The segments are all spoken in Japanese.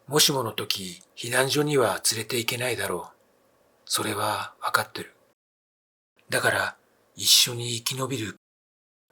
もしもの時、避難所には連れて行けないだろう。それは分かってる。だから、一緒に生き延びる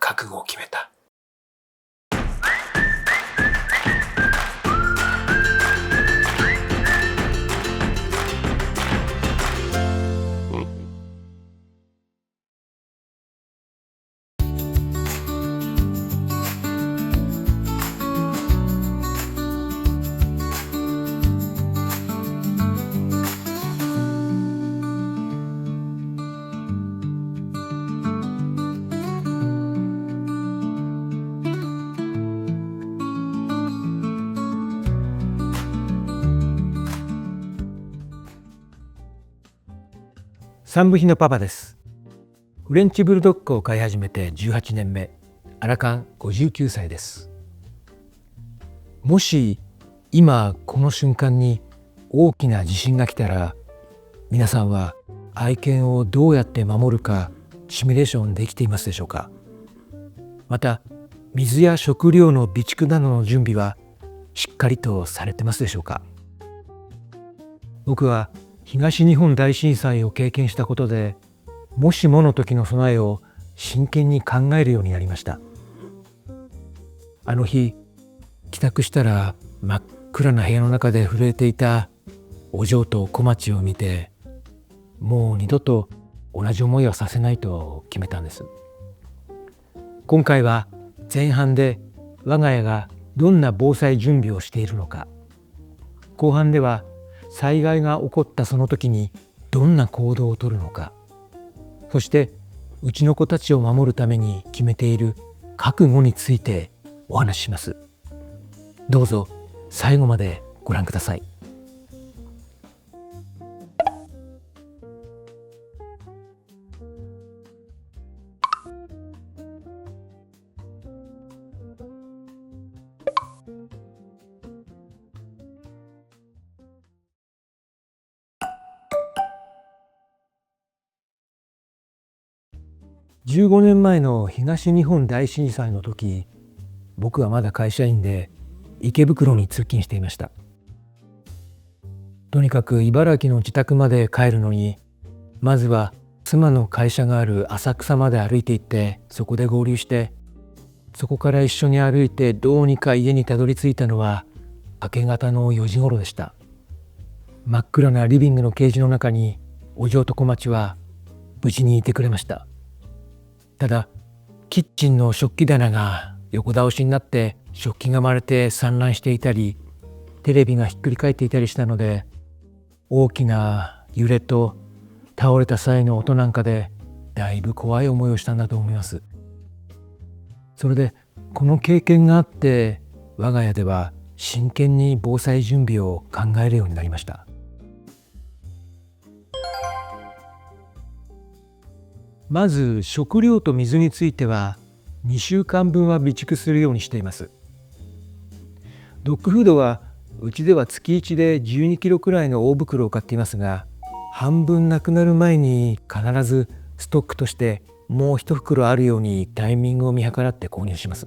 覚悟を決めた。三部比のパパです。フレンチブルドッグを飼い始めて18年目、アラカン59歳です。もし今この瞬間に大きな地震が来たら、皆さんは愛犬をどうやって守るかシミュレーションできていますでしょうか。また水や食料の備蓄などの準備はしっかりとされてますでしょうか。僕は東日本大震災を経験したことで、もしもの時の備えを真剣に考えるようになりました。あの日、帰宅したら真っ暗な部屋の中で震えていたお嬢と小町を見て、もう二度と同じ思いはさせないと決めたんです。今回は前半で我が家がどんな防災準備をしているのか、後半では災害が起こったその時にどんな行動をとるのか、そしてうちの子たちを守るために決めている覚悟についてお話しします。どうぞ最後までご覧ください。15年前の東日本大震災の時、僕はまだ会社員で池袋に通勤していました。とにかく茨城の自宅まで帰るのに、まずは妻の会社がある浅草まで歩いて行って、そこで合流して、そこから一緒に歩いてどうにか家にたどり着いたのは明け方の4時頃でした。真っ暗なリビングのケージの中にお嬢と小町は無事にいてくれました。ただキッチンの食器棚が横倒しになって食器が割れて散乱していたり、テレビがひっくり返っていたりしたので、大きな揺れと倒れた際の音なんかでだいぶ怖い思いをしたんだと思います。それでこの経験があって、我が家では真剣に防災準備を考えるようになりました。まず食料と水については2週間分は備蓄するようにしています。ドッグフードはうちでは月1で12キロくらいの大袋を買っていますが、半分なくなる前に必ずストックとしてもう1袋あるようにタイミングを見計らって購入します。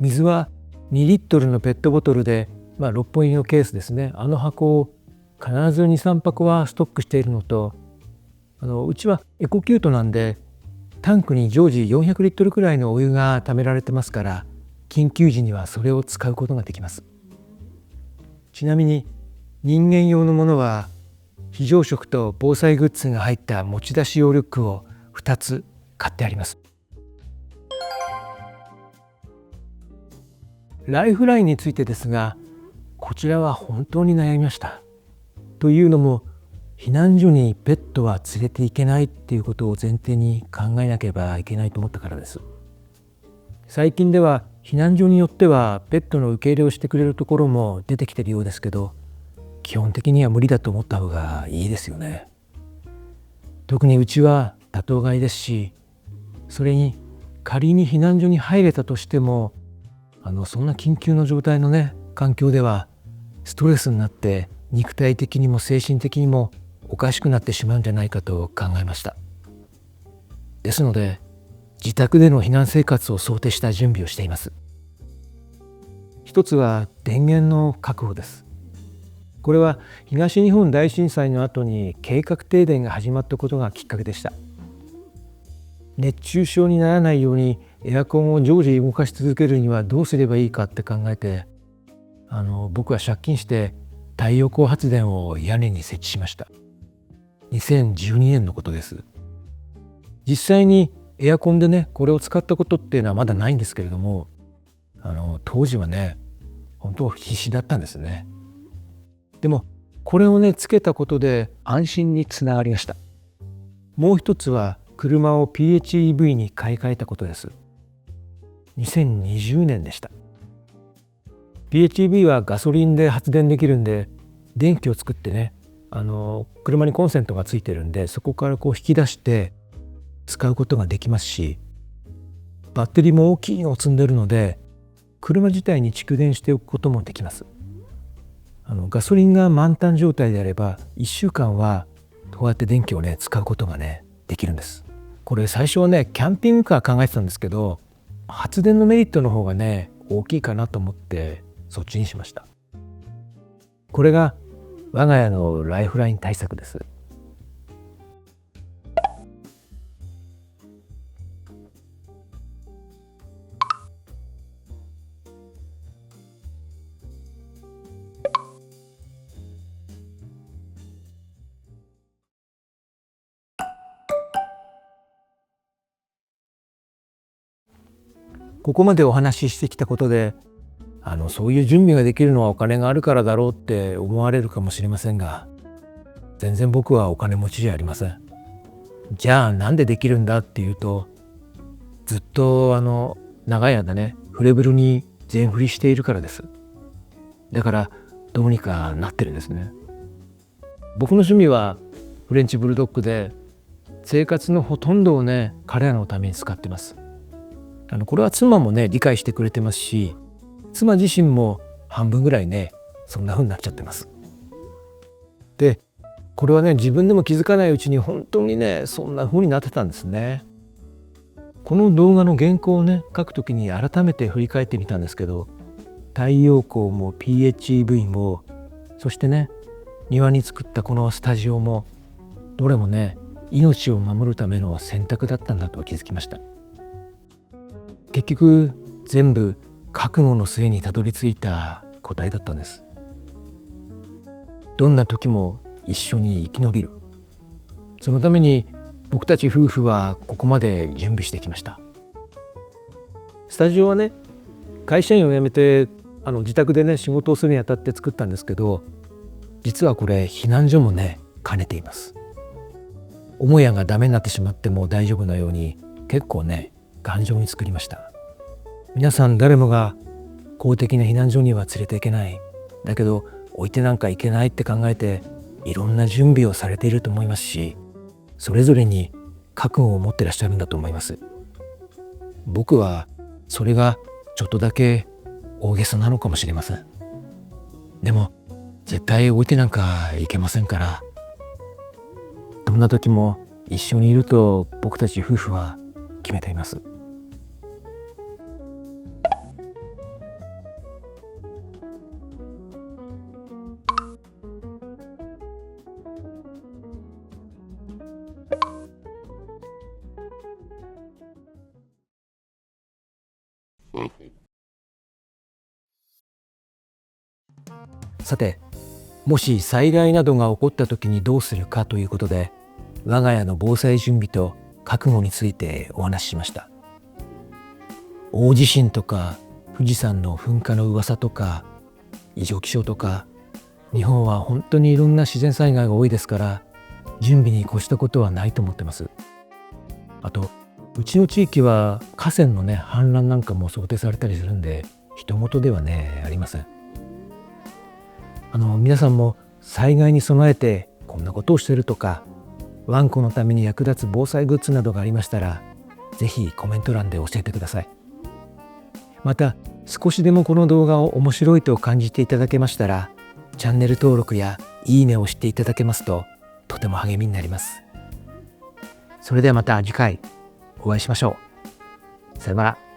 水は2リットルのペットボトルで、6本入りのケースですね、あの箱を必ず 2,3 箱はストックしているのと、うちはエコキュートなんでタンクに常時400リットルくらいのお湯が貯められてますから、緊急時にはそれを使うことができます。ちなみに人間用のものは非常食と防災グッズが入った持ち出し用リュックを2つ買ってあります。ライフラインについてですが、こちらは本当に悩みました。というのも、避難所にペットは連れて行けないっていうことを前提に考えなければいけないと思ったからです。最近では避難所によってはペットの受け入れをしてくれるところも出てきているようですけど、基本的には無理だと思った方がいいですよね。特にうちは多頭飼いですし、それに仮に避難所に入れたとしても、そんな緊急の状態の環境ではストレスになって肉体的にも精神的にもおかしくなってしまうんじゃないかと考えました。ですので自宅での避難生活を想定した準備をしています。一つは電源の確保です。これは東日本大震災の後に計画停電が始まったことがきっかけでした。熱中症にならないようにエアコンを常時動かし続けるにはどうすればいいかって考えて、僕は借金して太陽光発電を屋根に設置しました。2012年のことです。実際にエアコンでねこれを使ったことっていうのはまだないんですけれども、当時はね本当必死だったんですね。でもこれをねつけたことで安心につながりました。もう一つは車を PHEV に買い替えたことです。2020年でした。PHEV はガソリンで発電できるんで、電気を作ってね車にコンセントがついてるんで、そこからこう引き出して使うことができますし、バッテリーも大きいのを積んでるので車自体に蓄電しておくこともできます。ガソリンが満タン状態であれば1週間はこうやって電気をね使うことがねできるんです。これ最初はねキャンピングカー考えてたんですけど、発電のメリットの方がね大きいかなと思ってそっちにしました。これが我が家のライフライン対策です。ここまでお話ししてきたことで、そういう準備ができるのはお金があるからだろうって思われるかもしれませんが、全然僕はお金持ちじゃありません。じゃあなんでできるんだっていうと、ずっと長い間ねフレブルに全振りしているからです。だからどうにかなってるんですね。僕の趣味はフレンチブルドッグで、生活のほとんどをね彼らのために使ってます。これは妻もね理解してくれてますし、妻自身も半分ぐらいねそんな風になっちゃってます。でこれはね自分でも気づかないうちに本当にねそんな風になってたんですね。この動画の原稿をね書くときに改めて振り返ってみたんですけど、太陽光も PHEV も、そしてね庭に作ったこのスタジオも、どれもね命を守るための選択だったんだと気づきました。結局全部覚悟の末にたどり着いた答えだったんです。どんな時も一緒に生き延びる。そのために僕たち夫婦はここまで準備してきました。スタジオはね会社員を辞めて自宅でね仕事をするにあたって作ったんですけど、実はこれ避難所もね兼ねています。母屋がダメになってしまっても大丈夫なように結構ね頑丈に作りました。皆さん誰もが公的な避難所には連れて行けない、だけど置いてなんかいけないって考えていろんな準備をされていると思いますし、それぞれに覚悟を持ってらっしゃるんだと思います。僕はそれがちょっとだけ大げさなのかもしれません。でも絶対置いてなんかいけませんから、どんな時も一緒にいると僕たち夫婦は決めています。さて、もし災害などが起こった時にどうするかということで、我が家の防災準備と覚悟についてお話ししました。大地震とか富士山の噴火の噂とか異常気象とか、日本は本当にいろんな自然災害が多いですから、準備に越したことはないと思ってます。あとうちの地域は河川のね氾濫なんかも想定されたりするんで、人事ではねありません。皆さんも災害に備えてこんなことをしているとか、ワンコのために役立つ防災グッズなどがありましたら、ぜひコメント欄で教えてください。また少しでもこの動画を面白いと感じていただけましたら、チャンネル登録やいいねをしていただけますととても励みになります。それではまた次回お会いしましょう。さよなら。